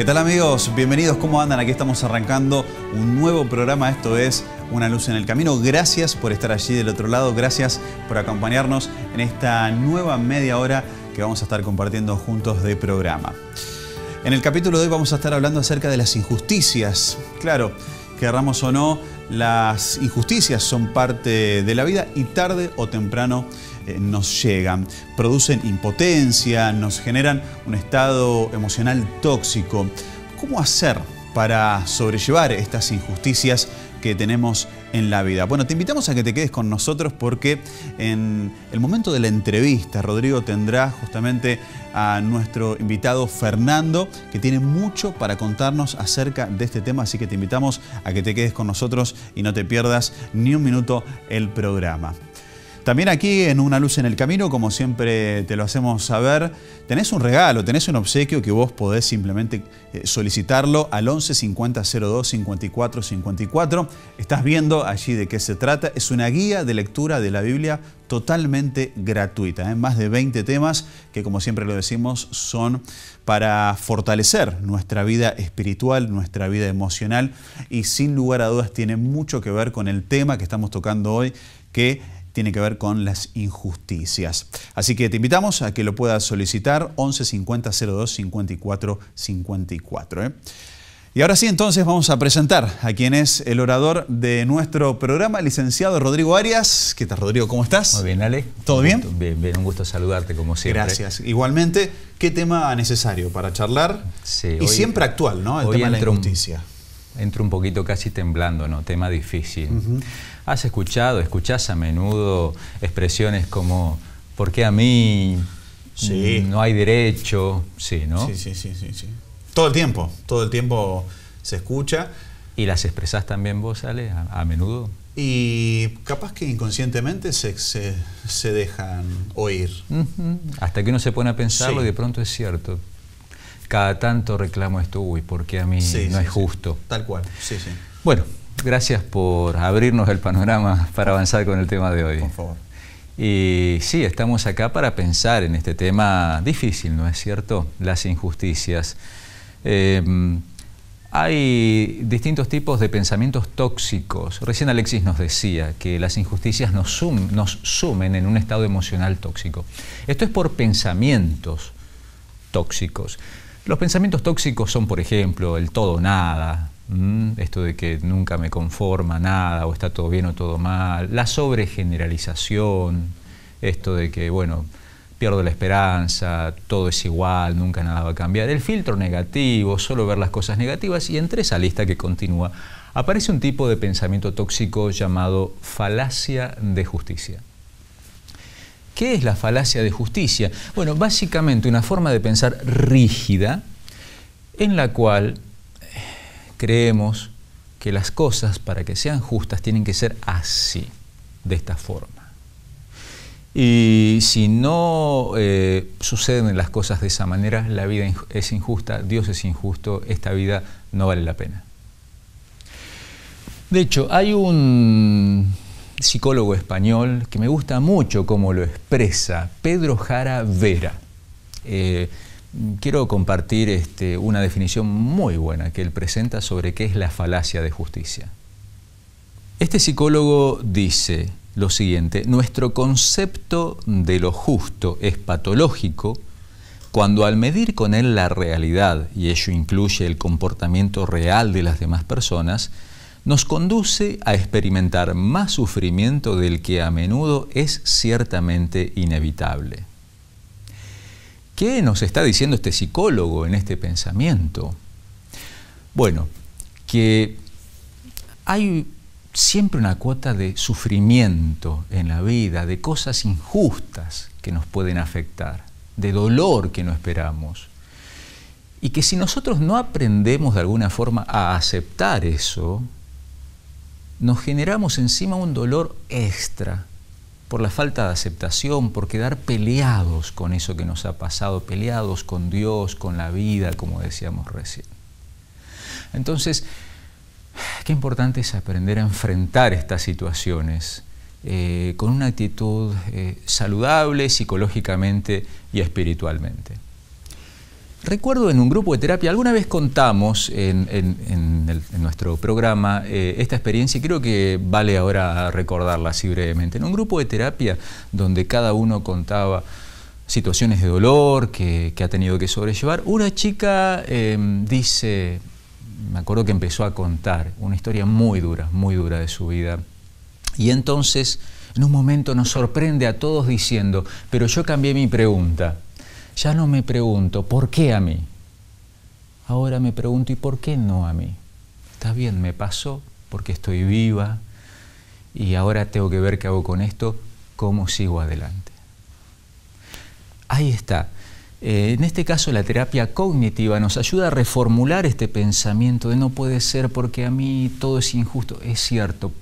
tal amigos? Bienvenidos, ¿cómo andan? Aquí estamos arrancando un nuevo programa, esto es Una Luz en el Camino. Gracias por estar allí del otro lado, gracias por acompañarnos en esta nueva media hora que vamos a estar compartiendo juntos de programa. En el capítulo de hoy vamos a estar hablando acerca de las injusticias. Claro, querramos o no, las injusticias son parte de la vida y tarde o temprano nos llegan, producen impotencia, nos generan un estado emocional tóxico. ¿Cómo hacer para sobrellevar estas injusticias que tenemos en la vida? Bueno, te invitamos a que te quedes con nosotros porque en el momento de la entrevista, Rodrigo tendrá justamente a nuestro invitado Fernando, que tiene mucho para contarnos acerca de este tema, así que te invitamos a que te quedes con nosotros y no te pierdas ni un minuto el programa. También aquí en Una Luz en el Camino, como siempre te lo hacemos saber, tenés un regalo, tenés un obsequio que vos podés simplemente solicitarlo al 11 50 02 54 54. Estás viendo allí de qué se trata. Es una guía de lectura de la Biblia totalmente gratuita, más de 20 temas que, como siempre lo decimos, son para fortalecer nuestra vida espiritual, nuestra vida emocional, y sin lugar a dudas tiene mucho que ver con el tema que estamos tocando hoy, que tiene que ver con las injusticias. Así que te invitamos a que lo puedas solicitar 11 50 02 54 54. Y ahora sí, entonces vamos a presentar a quien es el orador de nuestro programa, el licenciado Rodrigo Arias. ¿Qué tal, Rodrigo? ¿Cómo estás? Muy bien, Ale. ¿Todo bien? Bien, un gusto saludarte como siempre. Gracias. Igualmente, ¿qué tema necesario para charlar? Sí, y siempre actual, ¿no? El tema de la injusticia. Entro un poquito casi temblando, ¿no? Tema difícil. ¿Escuchás a menudo expresiones como ¿por qué a mí no hay derecho? Sí, ¿no? Sí. Todo el tiempo se escucha. ¿Y las expresás también vos, Ale, a menudo? Y capaz que inconscientemente se dejan oír. Hasta que uno se pone a pensarlo y de pronto es cierto. Cada tanto reclamo esto, uy, ¿por qué a mí no es justo? Tal cual, sí. Bueno, gracias por abrirnos el panorama para avanzar con el tema de hoy. Por favor. Y sí, estamos acá para pensar en este tema difícil, ¿no es cierto? Las injusticias. Hay distintos tipos de pensamientos tóxicos. Recién Alexis nos decía que las injusticias nos sumen en un estado emocional tóxico. Esto es por pensamientos tóxicos. Los pensamientos tóxicos son, por ejemplo, el todo o nada, esto de que nunca me conforma nada, o está todo bien o todo mal, la sobregeneralización, esto de que, bueno, pierdo la esperanza, todo es igual, nunca nada va a cambiar, el filtro negativo, solo ver las cosas negativas, y entre esa lista que continúa aparece un tipo de pensamiento tóxico llamado falacia de justicia. ¿Qué es la falacia de justicia? Bueno, básicamente una forma de pensar rígida en la cual creemos que las cosas, para que sean justas, tienen que ser así, de esta forma. Y si no suceden las cosas de esa manera, la vida es injusta, Dios es injusto, esta vida no vale la pena. De hecho, hay un psicólogo español que me gusta mucho cómo lo expresa, Pedro Jara Vera. Quiero compartir una definición muy buena que él presenta sobre qué es la falacia de justicia. Este psicólogo dice lo siguiente: nuestro concepto de lo justo es patológico cuando al medir con él la realidad, y ello incluye el comportamiento real de las demás personas, nos conduce a experimentar más sufrimiento del que a menudo es ciertamente inevitable. ¿Qué nos está diciendo este psicólogo en este pensamiento? Bueno, que hay siempre una cuota de sufrimiento en la vida, de cosas injustas que nos pueden afectar, de dolor que no esperamos. Y que si nosotros no aprendemos de alguna forma a aceptar eso, nos generamos encima un dolor extra por la falta de aceptación, por quedar peleados con eso que nos ha pasado, peleados con Dios, con la vida, como decíamos recién. Entonces, qué importante es aprender a enfrentar estas situaciones con una actitud saludable psicológicamente y espiritualmente. recuerdo en un grupo de terapia, alguna vez contamos en nuestro programa esta experiencia y creo que vale ahora recordarla así brevemente. En un grupo de terapia donde cada uno contaba situaciones de dolor que ha tenido que sobrellevar, una chica dice, me acuerdo que empezó a contar una historia muy dura de su vida. Y entonces, en un momento nos sorprende a todos diciendo, pero yo cambié mi pregunta. Ya no me pregunto, ¿por qué a mí? Ahora me pregunto, ¿y por qué no a mí? Está bien, me pasó porque estoy viva y ahora tengo que ver qué hago con esto, cómo sigo adelante. Ahí está. En este caso la terapia cognitiva nos ayuda a reformular este pensamiento de no puede ser porque a mí todo es injusto. Es cierto,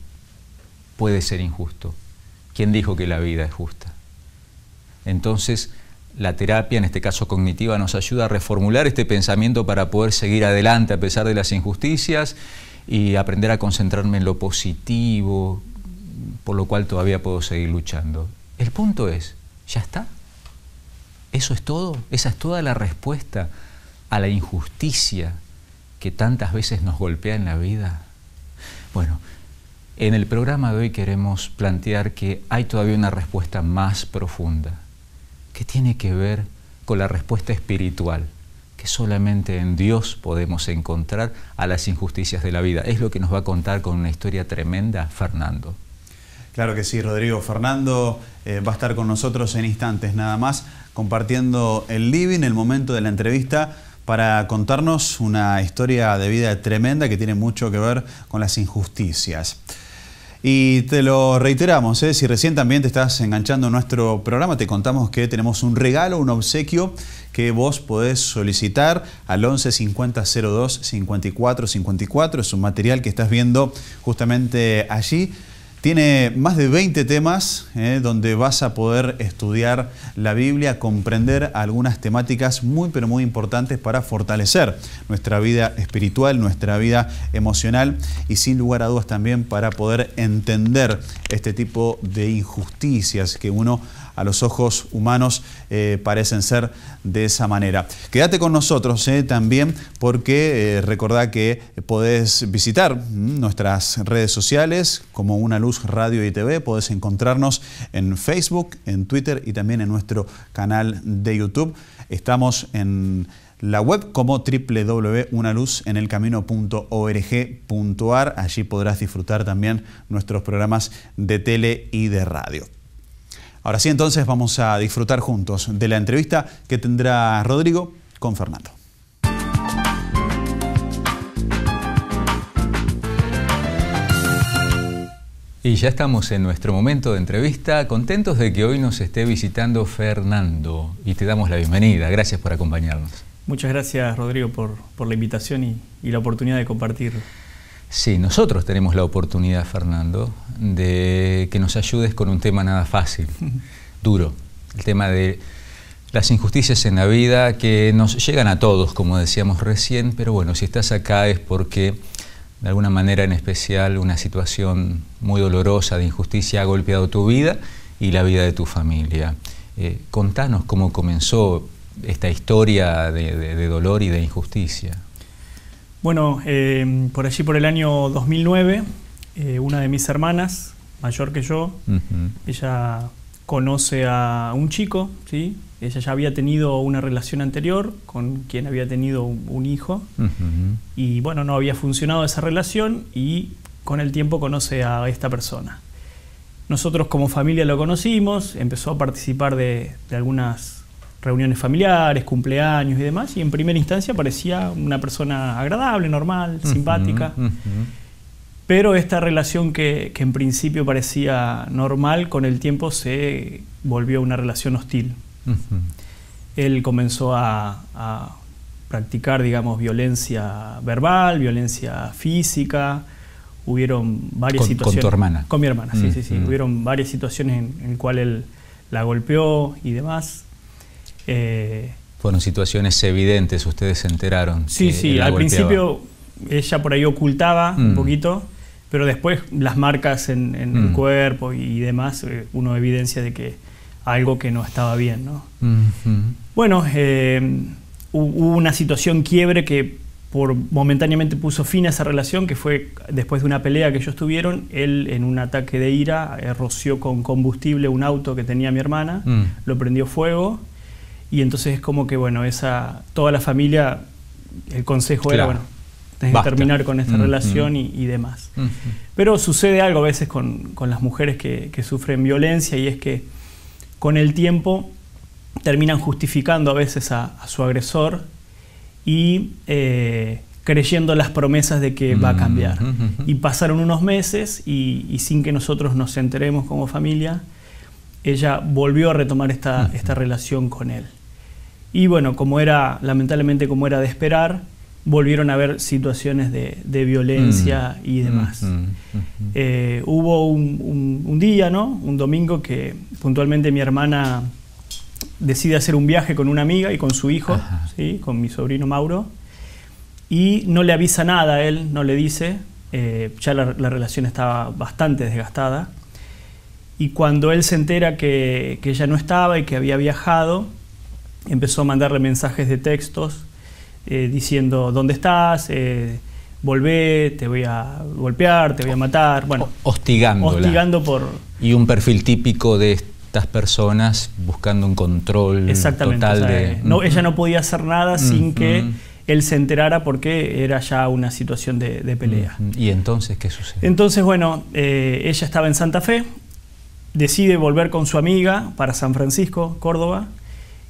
puede ser injusto. ¿Quién dijo que la vida es justa? Entonces, la terapia, en este caso cognitiva, nos ayuda a reformular este pensamiento para poder seguir adelante a pesar de las injusticias y aprender a concentrarme en lo positivo, por lo cual todavía puedo seguir luchando. El punto es, ¿ya está? ¿Eso es todo? ¿Esa es toda la respuesta a la injusticia que tantas veces nos golpea en la vida? Bueno, en el programa de hoy queremos plantear que hay todavía una respuesta más profunda, que tiene que ver con la respuesta espiritual, que solamente en Dios podemos encontrar a las injusticias de la vida. Es lo que nos va a contar con una historia tremenda Fernando. Claro que sí, Rodrigo. Fernando va a estar con nosotros en instantes nada más, compartiendo el living, el momento de la entrevista, para contarnos una historia de vida tremenda que tiene mucho que ver con las injusticias. Y te lo reiteramos, si recién también te estás enganchando en nuestro programa, te contamos que tenemos un regalo, un obsequio que vos podés solicitar al 11 50 02 54 54. Es un material que estás viendo justamente allí. Tiene más de 20 temas donde vas a poder estudiar la Biblia, comprender algunas temáticas muy pero muy importantes para fortalecer nuestra vida espiritual, nuestra vida emocional y sin lugar a dudas también para poder entender este tipo de injusticias que uno a los ojos humanos parecen ser de esa manera. Quédate con nosotros también porque recordá que podés visitar nuestras redes sociales como Una Luz Radio y TV. Podés encontrarnos en Facebook, en Twitter y también en nuestro canal de YouTube. Estamos en la web como www.unaluzenelcamino.org.ar. Allí podrás disfrutar también nuestros programas de tele y de radio. Ahora sí, entonces vamos a disfrutar juntos de la entrevista que tendrá Rodrigo con Fernando. Y ya estamos en nuestro momento de entrevista, contentos de que hoy nos esté visitando Fernando y te damos la bienvenida. Gracias por acompañarnos. Muchas gracias, Rodrigo, por la invitación y la oportunidad de compartir. Sí, nosotros tenemos la oportunidad, Fernando, de que nos ayudes con un tema nada fácil, duro. El tema de las injusticias en la vida que nos llegan a todos, como decíamos recién, pero bueno, si estás acá es porque de alguna manera en especial una situación muy dolorosa de injusticia ha golpeado tu vida y la vida de tu familia. Contanos cómo comenzó esta historia de dolor y de injusticia. Bueno, por allí por el año 2009, una de mis hermanas, mayor que yo, ella conoce a un chico, ¿sí? Ella ya había tenido una relación anterior con quien había tenido un hijo y bueno, no había funcionado esa relación y con el tiempo conoce a esta persona. Nosotros como familia lo conocimos, empezó a participar de algunas reuniones familiares, cumpleaños y demás, y en primera instancia parecía una persona agradable, normal, simpática, pero esta relación que en principio parecía normal, con el tiempo se volvió una relación hostil. Él comenzó a practicar, digamos, violencia verbal, violencia física. Hubieron varias situaciones. ¿Con tu hermana? Con mi hermana, sí. Hubieron varias situaciones en las cuales él la golpeó y demás. Fueron situaciones evidentes, ustedes se enteraron. Sí, al principio ella por ahí ocultaba un poquito, pero después las marcas en el cuerpo y demás, uno evidencia de que algo que no estaba bien, ¿no? Bueno, hubo una situación quiebre que momentáneamente puso fin a esa relación, que fue después de una pelea que ellos tuvieron. Él, en un ataque de ira, roció con combustible un auto que tenía mi hermana, lo prendió fuego, y entonces es como que, bueno, toda la familia, el consejo era, bueno, tenés que terminar con esta relación y demás. Pero sucede algo a veces con las mujeres que sufren violencia, y es que con el tiempo terminan justificando a veces a su agresor y creyendo las promesas de que va a cambiar. Y pasaron unos meses y sin que nosotros nos enteremos como familia, ella volvió a retomar esta relación con él. Y bueno, lamentablemente como era de esperar, volvieron a haber situaciones de violencia y demás. Hubo un día, ¿no? Un domingo, que puntualmente mi hermana decide hacer un viaje con una amiga y con su hijo, ¿sí? Con mi sobrino Mauro, y no le avisa nada a él, no le dice, ya la relación estaba bastante desgastada, y cuando él se entera que ella no estaba y que había viajado, empezó a mandarle mensajes de textos diciendo: ¿dónde estás? Volvé, te voy a golpear, te voy a matar. Bueno, hostigando por... Y un perfil típico de estas personas buscando un control total, o sea, de... ella no podía hacer nada sin que él se enterara, porque era ya una situación de pelea. ¿Y entonces qué sucede? Entonces, bueno, ella estaba en Santa Fe, decide volver con su amiga para San Francisco, Córdoba,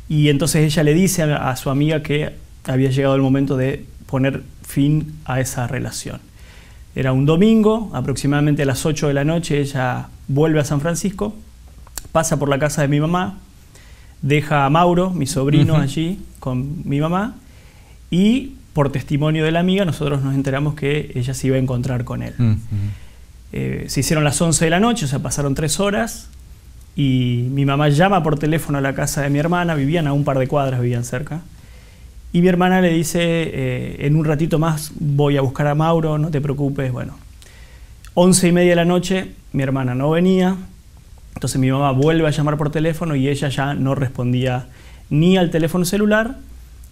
y entonces ella le dice a su amiga que había llegado el momento de poner fin a esa relación. Era un domingo, aproximadamente a las 8 de la noche, ella vuelve a San Francisco, pasa por la casa de mi mamá, deja a Mauro, mi sobrino, allí con mi mamá, y por testimonio de la amiga nosotros nos enteramos que ella se iba a encontrar con él. Se hicieron las 11 de la noche, o sea, pasaron 3 horas, y mi mamá llama por teléfono a la casa de mi hermana, vivían a un par de cuadras, vivían cerca, y mi hermana le dice: en un ratito más voy a buscar a Mauro, no te preocupes. Bueno, 11:30 de la noche, mi hermana no venía. Entonces mi mamá vuelve a llamar por teléfono y ella ya no respondía ni al teléfono celular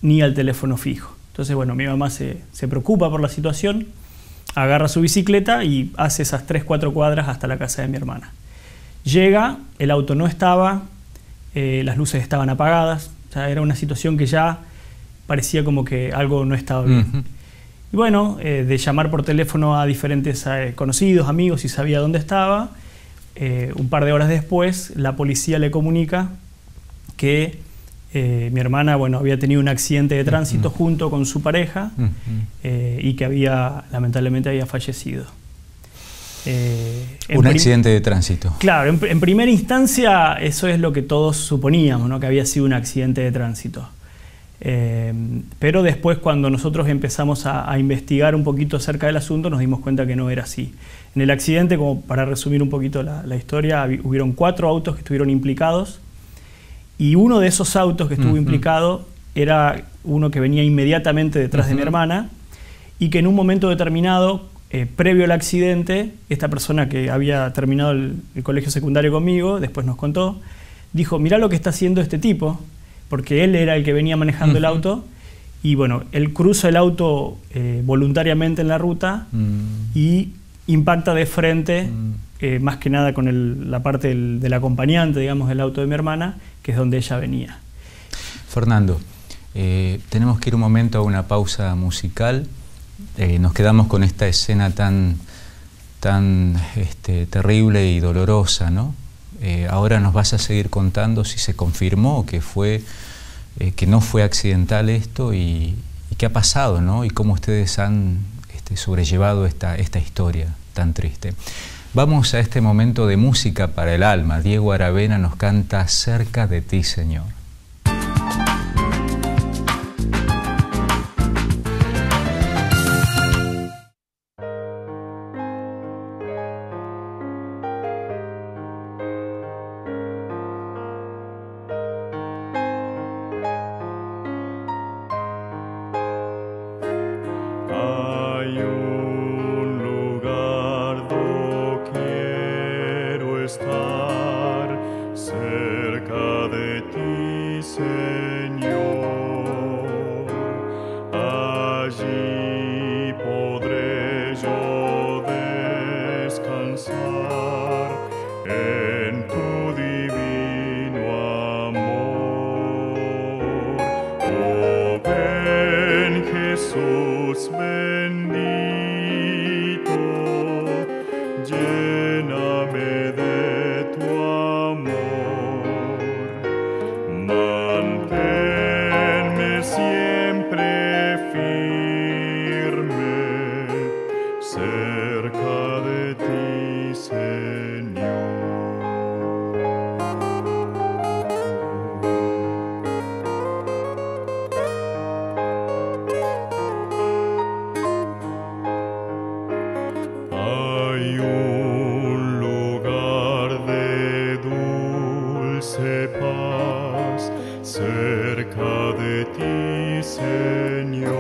ni al teléfono fijo. Entonces, bueno, mi mamá se preocupa por la situación, agarra su bicicleta y hace esas 3-4 cuadras hasta la casa de mi hermana. Llega, el auto no estaba, las luces estaban apagadas, o sea, era una situación que ya parecía como que algo no estaba bien. Y bueno, de llamar por teléfono a diferentes conocidos, amigos, si sabía dónde estaba, un par de horas después la policía le comunica que mi hermana, bueno, había tenido un accidente de tránsito junto con su pareja y que lamentablemente había fallecido. Un accidente de tránsito. Claro, en primera instancia eso es lo que todos suponíamos, ¿no? Que había sido un accidente de tránsito. Pero después, cuando nosotros empezamos a investigar un poquito acerca del asunto, nos dimos cuenta que no era así. En el accidente, como para resumir un poquito la historia, hubieron 4 autos que estuvieron implicados, y uno de esos autos que estuvo implicado era uno que venía inmediatamente detrás de mi hermana, y que en un momento determinado, previo al accidente, esta persona que había terminado el colegio secundario conmigo, después nos contó, dijo: mirá lo que está haciendo este tipo, porque él era el que venía manejando el auto, y bueno, él cruza el auto voluntariamente en la ruta y impacta de frente, más que nada con la parte del acompañante, digamos, del auto de mi hermana, que es donde ella venía. Fernando, tenemos que ir un momento a una pausa musical. Nos quedamos con esta escena tan terrible y dolorosa, ¿no? Ahora nos vas a seguir contando si se confirmó que no fue accidental esto y qué ha pasado, ¿no? Y cómo ustedes han sobrellevado esta historia tan triste. Vamos a este momento de música para el alma. Diego Aravena nos canta Cerca de ti, Señor. Cerca de ti, Señor. gozar en tu divino amor. Oh, ven Jesús bendito, lléname de tu amor, manténme siempre firme cerca de ti, Señor. Hay un lugar de dulce paz cerca de ti, Señor.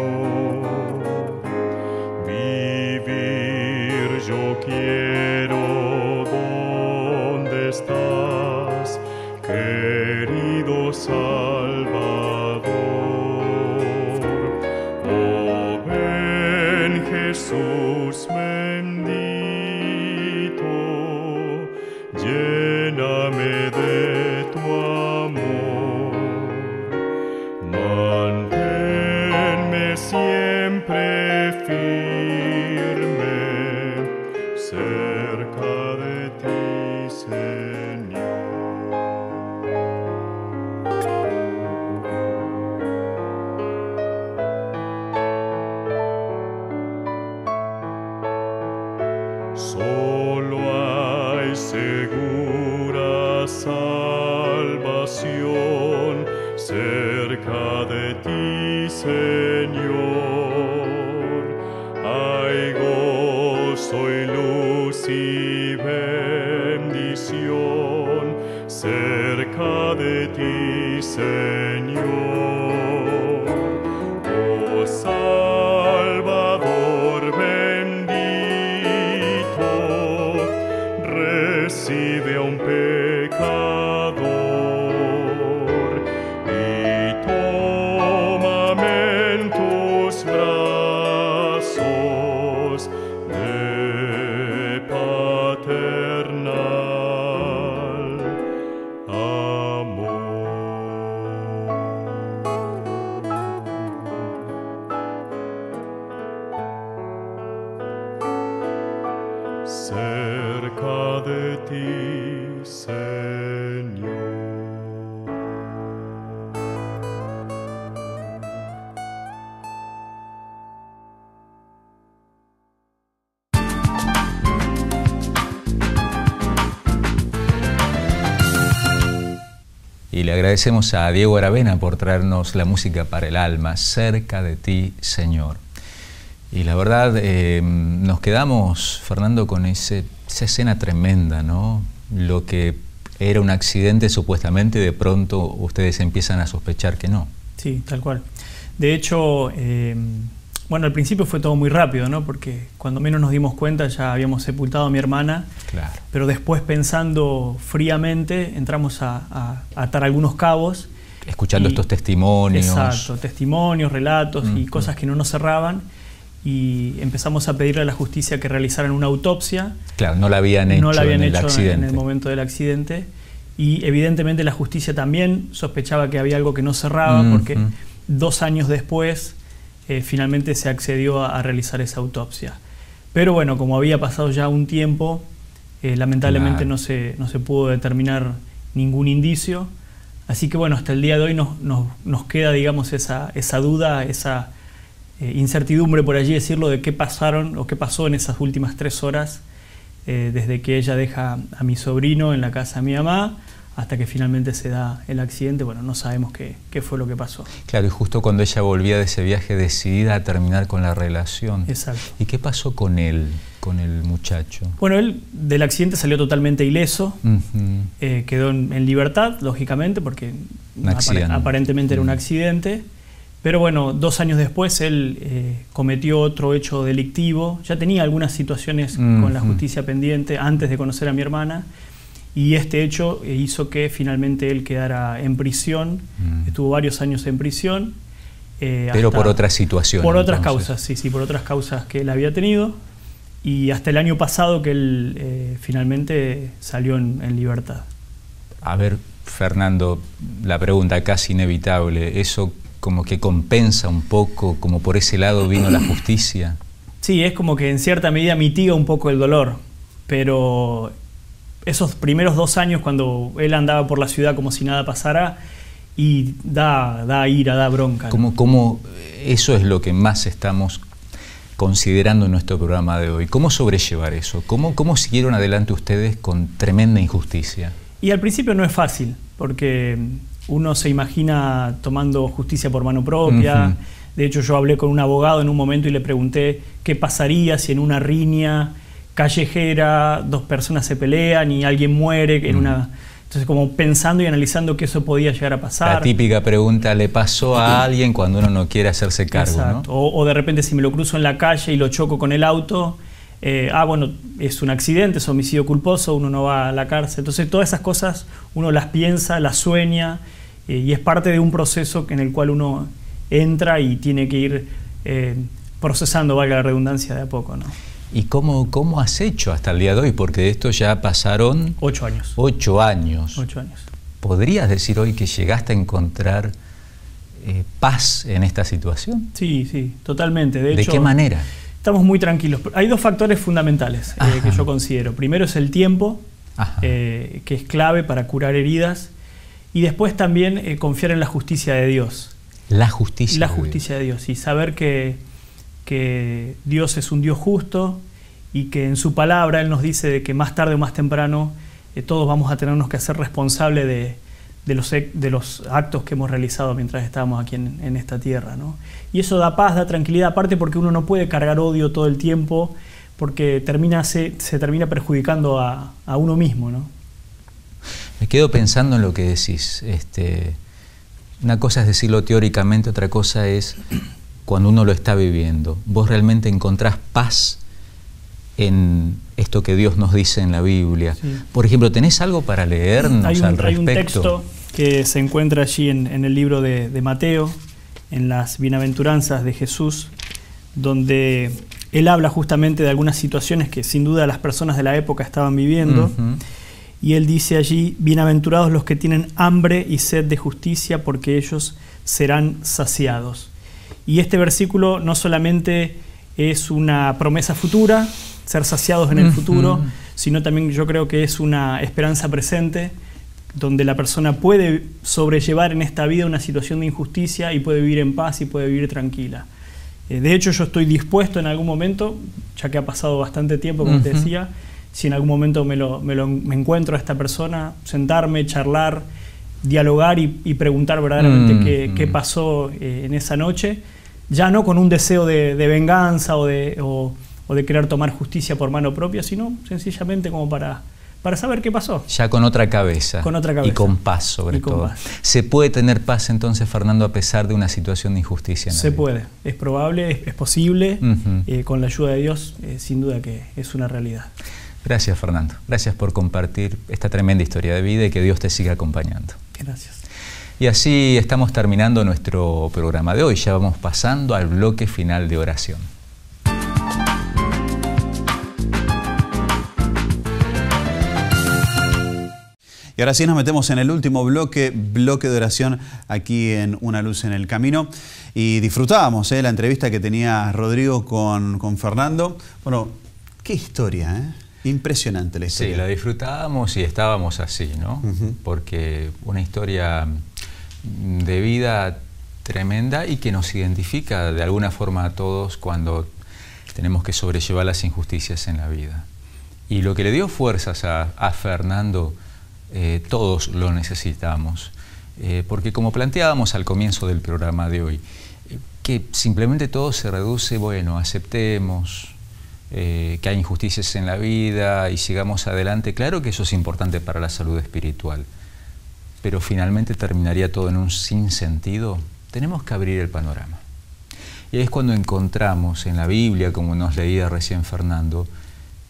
Vivir yo quiero donde estás, querido Salvador. Oh, ven Jesús bendito, lléname de tu amor, manténme siempre firme cerca de ti, Señor. Solo hay segura salvación cerca de ti, Señor. Hay gozo y luz y bendición cerca de ti, Señor. Oh, Salvador bendito, recibe a un pecador y tómame en tus brazos de paternal amor. Cerca de ti, Señor. Y le agradecemos a Diego Aravena por traernos la música para el alma, Cerca de ti, Señor. Y la verdad, nos quedamos, Fernando, con esa escena tremenda, ¿no? Lo que era un accidente supuestamente, de pronto ustedes empiezan a sospechar que no. Sí, tal cual. De hecho, bueno, al principio fue todo muy rápido, ¿no? Porque cuando menos nos dimos cuenta ya habíamos sepultado a mi hermana. Claro. Pero después, pensando fríamente, entramos a atar algunos cabos. Escuchando estos testimonios. Exacto, testimonios, relatos y cosas que no nos cerraban. Y empezamos a pedirle a la justicia que realizaran una autopsia. Claro, no la habían hecho, en el accidente. En el momento del accidente. Y evidentemente la justicia también sospechaba que había algo que no cerraba, porque 2 años después finalmente se accedió a realizar esa autopsia. Pero bueno, como había pasado ya un tiempo, lamentablemente no se pudo determinar ningún indicio. Así que bueno, hasta el día de hoy nos queda, digamos, esa duda, esa incertidumbre, por allí decirlo, de qué pasaron o qué pasó en esas últimas 3 horas, desde que ella deja a mi sobrino en la casa de mi mamá hasta que finalmente se da el accidente. Bueno, no sabemos qué fue lo que pasó. Claro, y justo cuando ella volvía de ese viaje decidida a terminar con la relación. Exacto. ¿Y qué pasó con él, con el muchacho? Bueno, él del accidente salió totalmente ileso, quedó en libertad, lógicamente, porque aparentemente era un accidente. Pero bueno, 2 años después él cometió otro hecho delictivo. Ya tenía algunas situaciones con la justicia pendiente antes de conocer a mi hermana. Y este hecho hizo que finalmente él quedara en prisión. Estuvo varios años en prisión. Pero por otras situaciones. Por otras causas, sí, por otras causas que él había tenido. y hasta el año pasado que él finalmente salió en libertad. A ver, Fernando, la pregunta casi inevitable, ¿eso como que compensa un poco, como por ese lado vino la justicia? Sí, es como que en cierta medida mitiga un poco el dolor, pero esos primeros 2 años cuando él andaba por la ciudad como si nada pasara, y da ira, da bronca, ¿no? ¿Cómo eso es lo que más estamos considerando en nuestro programa de hoy? ¿Cómo sobrellevar eso? ¿Cómo siguieron adelante ustedes con tremenda injusticia? Y al principio no es fácil, porque uno se imagina tomando justicia por mano propia. De hecho, yo hablé con un abogado en un momento y le pregunté qué pasaría si en una riña callejera 2 personas se pelean y alguien muere en una... Entonces, como pensando y analizando que eso podía llegar a pasar. La típica pregunta, ¿le pasó a alguien cuando uno no quiere hacerse cargo? Exacto. ¿No? O de repente si me lo cruzo en la calle y lo choco con el auto, bueno, es un accidente, es homicidio culposo, uno no va a la cárcel. Entonces todas esas cosas uno las piensa, las sueña, y es parte de un proceso en el cual uno entra y tiene que ir procesando, valga la redundancia, de a poco, ¿no? ¿Y cómo has hecho hasta el día de hoy? Porque de esto ya pasaron... 8 años. 8 años. 8 años. ¿Podrías decir hoy que llegaste a encontrar paz en esta situación? Sí, sí, totalmente. De hecho, ¿de qué manera? Estamos muy tranquilos. Hay 2 factores fundamentales que yo considero. Primero es el tiempo, que es clave para curar heridas. Y después también confiar en la justicia de Dios. La justicia. La justicia de Dios. Y saber que Dios es un Dios justo y que en su palabra Él nos dice de que más tarde o más temprano todos vamos a tenernos que hacer responsables de los actos que hemos realizado mientras estábamos aquí en esta tierra, ¿no? Y eso da paz, da tranquilidad, aparte porque uno no puede cargar odio todo el tiempo, porque se termina perjudicando a uno mismo, ¿no? Me quedo pensando en lo que decís. Una cosa es decirlo teóricamente, otra cosa es cuando uno lo está viviendo. ¿Vos realmente encontrás paz en esto que Dios nos dice en la Biblia? Sí. Por ejemplo, ¿tenés algo para leernos al respecto? Hay un texto que se encuentra allí en el libro de Mateo, en las bienaventuranzas de Jesús, donde él habla justamente de algunas situaciones que sin duda las personas de la época estaban viviendo. Y él dice allí: bienaventurados los que tienen hambre y sed de justicia, porque ellos serán saciados. Y este versículo no solamente es una promesa futura, ser saciados en el futuro, sino también yo creo que es una esperanza presente, donde la persona puede sobrellevar en esta vida una situación de injusticia y puede vivir en paz y puede vivir tranquila. De hecho, yo estoy dispuesto en algún momento, ya que ha pasado bastante tiempo, como te decía, si en algún momento me encuentro a esta persona, sentarme, charlar, dialogar y preguntar verdaderamente qué pasó en esa noche, ya no con un deseo de venganza o de querer tomar justicia por mano propia, sino sencillamente como para saber qué pasó. Ya con otra cabeza. Con otra cabeza. Y con paz, sobre todo. Paz. ¿Se puede tener paz entonces, Fernando, a pesar de una situación de injusticia en la vida? Se puede. Es probable, es posible. Con la ayuda de Dios, sin duda que es una realidad. Gracias, Fernando. Gracias por compartir esta tremenda historia de vida y que Dios te siga acompañando. Gracias. Y así estamos terminando nuestro programa de hoy. Ya vamos pasando al bloque final de oración. Y ahora sí nos metemos en el último bloque de oración aquí en Una Luz en el Camino. Y disfrutábamos la entrevista que tenía Rodrigo con Fernando. Bueno, qué historia, ¿eh? Impresionante la historia. Sí, la disfrutábamos y estábamos así, ¿no? Porque una historia de vida tremenda y que nos identifica de alguna forma a todos cuando tenemos que sobrellevar las injusticias en la vida. Y lo que le dio fuerzas a Fernando, todos lo necesitamos, porque como planteábamos al comienzo del programa de hoy, que simplemente todo se reduce, bueno, aceptemos que hay injusticias en la vida y sigamos adelante. Claro que eso es importante para la salud espiritual, pero finalmente terminaría todo en un sinsentido. Tenemos que abrir el panorama. Y es cuando encontramos en la Biblia, como nos leía recién Fernando,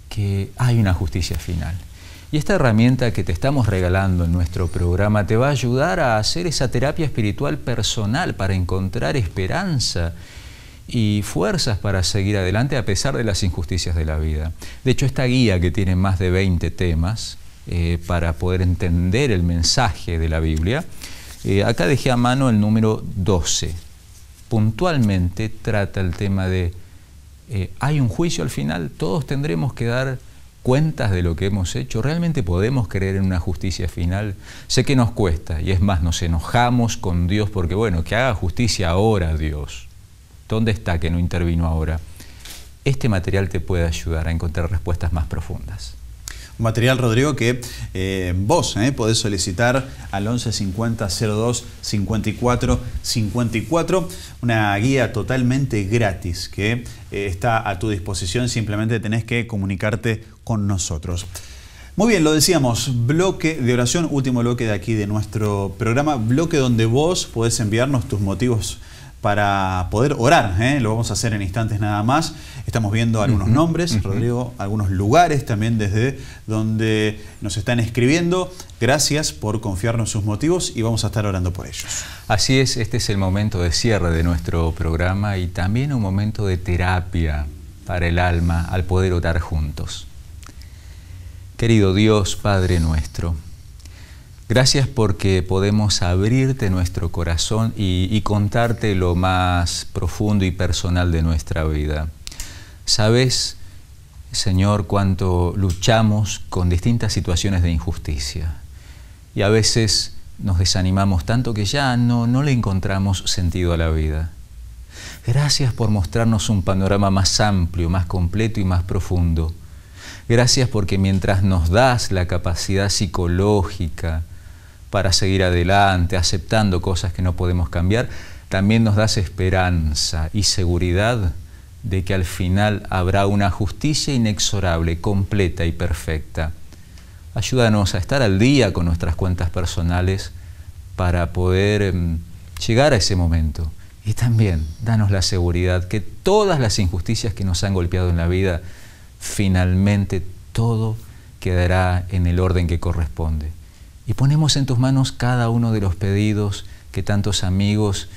que hay una justicia final. Y esta herramienta que te estamos regalando en nuestro programa te va a ayudar a hacer esa terapia espiritual personal para encontrar esperanza y fuerzas para seguir adelante a pesar de las injusticias de la vida. De hecho, esta guía, que tiene más de 20 temas para poder entender el mensaje de la Biblia, acá dejé a mano el número 12. Puntualmente trata el tema de ¿hay un juicio al final? ¿Todos tendremos que dar cuentas de lo que hemos hecho? ¿Realmente podemos creer en una justicia final? Sé que nos cuesta, y es más, nos enojamos con Dios porque, bueno, que haga justicia ahora, Dios. ¿Dónde está que no intervino ahora? Este material te puede ayudar a encontrar respuestas más profundas. Un material, Rodrigo, que vos podés solicitar al 11 50 02 54 54, una guía totalmente gratis que está a tu disposición, simplemente tenés que comunicarte con nosotros. Muy bien, lo decíamos, bloque de oración, último bloque de aquí de nuestro programa, bloque donde vos podés enviarnos tus motivos para poder orar, lo vamos a hacer en instantes nada más. Estamos viendo algunos nombres, Rodrigo, algunos lugares también desde donde nos están escribiendo. Gracias por confiarnos sus motivos y vamos a estar orando por ellos. Así es, este es el momento de cierre de nuestro programa y también un momento de terapia para el alma al poder orar juntos. Querido Dios, Padre nuestro, gracias porque podemos abrirte nuestro corazón y contarte lo más profundo y personal de nuestra vida. Sabes, Señor, cuánto luchamos con distintas situaciones de injusticia y a veces nos desanimamos tanto que ya no le encontramos sentido a la vida. Gracias por mostrarnos un panorama más amplio, más completo y más profundo. Gracias porque mientras nos das la capacidad psicológica para seguir adelante, aceptando cosas que no podemos cambiar, también nos das esperanza y seguridad de que al final habrá una justicia inexorable, completa y perfecta. Ayúdanos a estar al día con nuestras cuentas personales para poder llegar a ese momento. Y también danos la seguridad que todas las injusticias que nos han golpeado en la vida, finalmente todo quedará en el orden que corresponde. Y ponemos en tus manos cada uno de los pedidos que tantos amigos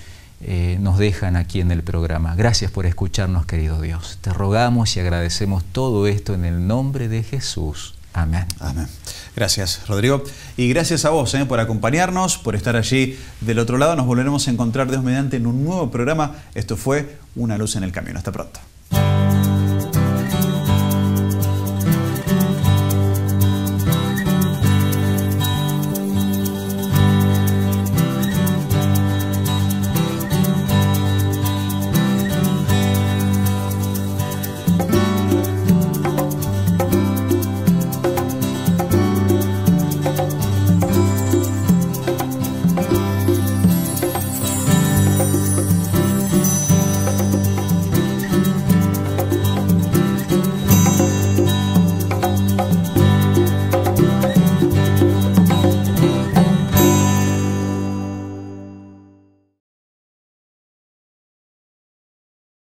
nos dejan aquí en el programa. Gracias por escucharnos, querido Dios. Te rogamos y agradecemos todo esto en el nombre de Jesús. Amén. Amén. Gracias, Rodrigo. Y gracias a vos por acompañarnos, por estar allí del otro lado. Nos volveremos a encontrar Dios mediante en un nuevo programa. Esto fue Una Luz en el Camino. Hasta pronto.